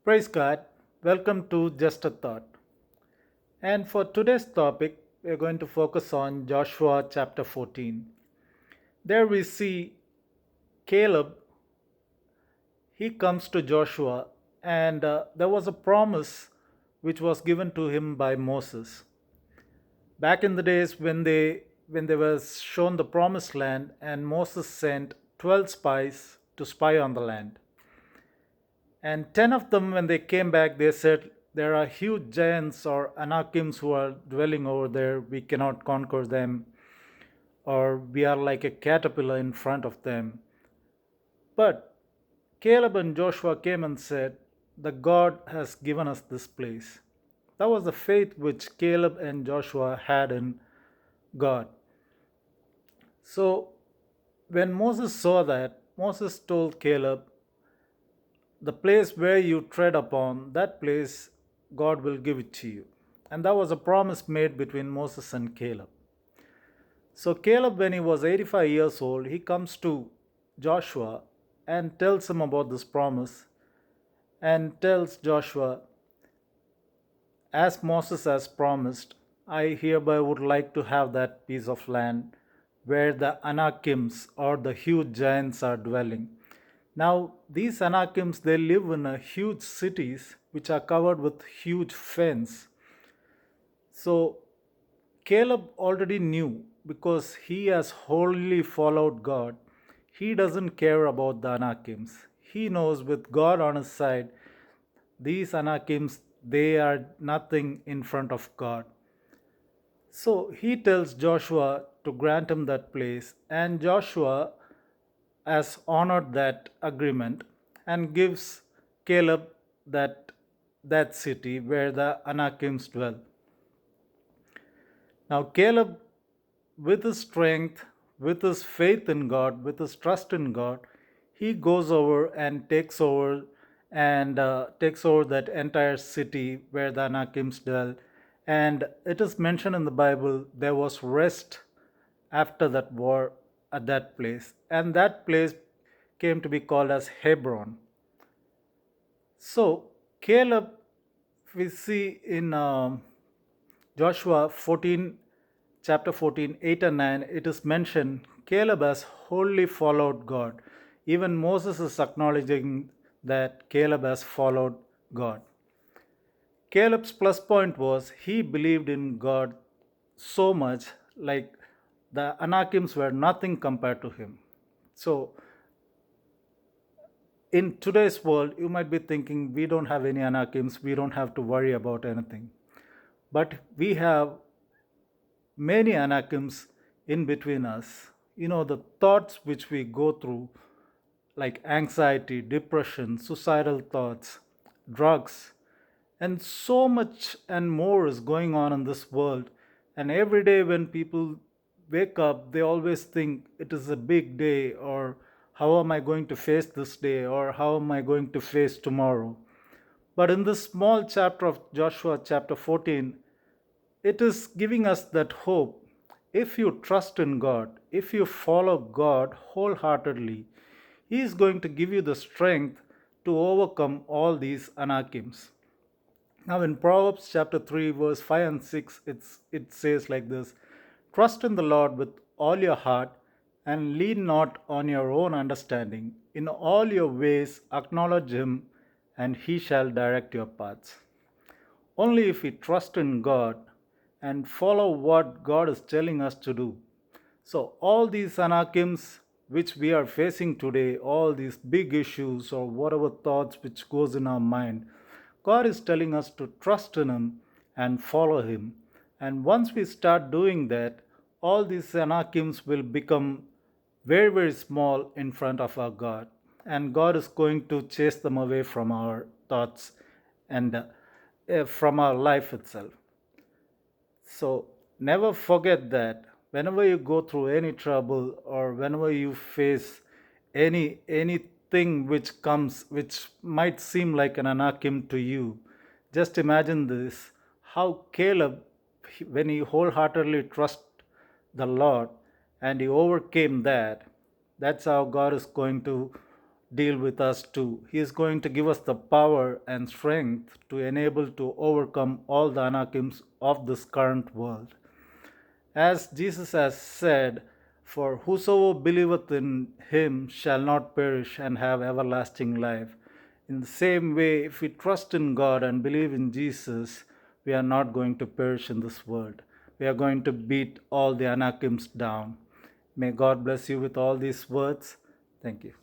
Praise God. Welcome to Just a Thought. And for today's topic, we're going to focus on Joshua chapter 14. There we see Caleb, he comes to Joshua, and there was a promise which was given to him by Moses. Back in the days when they were shown the promised land, and Moses sent 12 spies to spy on the land. And 10 of them, when they came back, they said, there are huge giants or Anakims who are dwelling over there. We cannot conquer them, or we are like a caterpillar in front of them. But Caleb and Joshua came and said, the God has given us this place. That was the faith which Caleb and Joshua had in God. So when Moses saw that, Moses told Caleb, the place where you tread upon, that place God will give it to you. And that was a promise made between Moses and Caleb. So Caleb, when he was 85 years old, he comes to Joshua and tells him about this promise and tells Joshua, as Moses has promised, I hereby would like to have that piece of land where the Anakims or the huge giants are dwelling. Now, these Anakims, they live in a huge cities which are covered with huge fence. So Caleb already knew because he has wholly followed God. He doesn't care about the Anakims. He knows with God on his side, these Anakims, they are nothing in front of God. So he tells Joshua to grant him that place, and Joshua has honored that agreement and gives Caleb that city where the Anakims dwell. Now Caleb, with his strength, with his faith in God, with his trust in God, he goes over and takes over that entire city where the Anakims dwell. And it is mentioned in the Bible there was rest after that war at that place, and that place came to be called as Hebron. So Caleb, we see in Joshua 14, chapter 14, 8 and 9, it is mentioned Caleb has wholly followed God. Even Moses is acknowledging that Caleb has followed God. Caleb's plus point was he believed in God so much, like the Anakims were nothing compared to him. So, in today's world, you might be thinking we don't have any Anakims, we don't have to worry about anything. But we have many Anakims in between us. The thoughts which we go through, like anxiety, depression, suicidal thoughts, drugs, and so much and more is going on in this world. And every day when people wake up, they always think it is a big day, or how am I going to face this day, or how am I going to face tomorrow. But in this small chapter of Joshua, chapter 14, it is giving us that hope. If you trust in God, if you follow God wholeheartedly, He is going to give you the strength to overcome all these Anakims. Now, in Proverbs chapter 3, verse 5 and 6, it says like this: trust in the Lord with all your heart and lean not on your own understanding. In all your ways, acknowledge Him, and He shall direct your paths. Only if we trust in God and follow what God is telling us to do. So, all these Anakims which we are facing today, all these big issues or whatever thoughts which goes in our mind, God is telling us to trust in Him and follow Him. And once we start doing that, all these Anakims will become very, very small in front of our God. And God is going to chase them away from our thoughts and from our life itself. So never forget that whenever you go through any trouble or whenever you face anything which comes which might seem like an anakim to you, just imagine this: how Caleb, when he wholeheartedly trust the Lord and he overcame that, that's how God is going to deal with us too. He is going to give us the power and strength to enable to overcome all the Anakims of this current world. As Jesus has said, for whosoever believeth in him shall not perish and have everlasting life. In the same way, if we trust in God and believe in Jesus, we are not going to perish in this world. We are going to beat all the Anakims down. May God bless you with all these words. Thank you.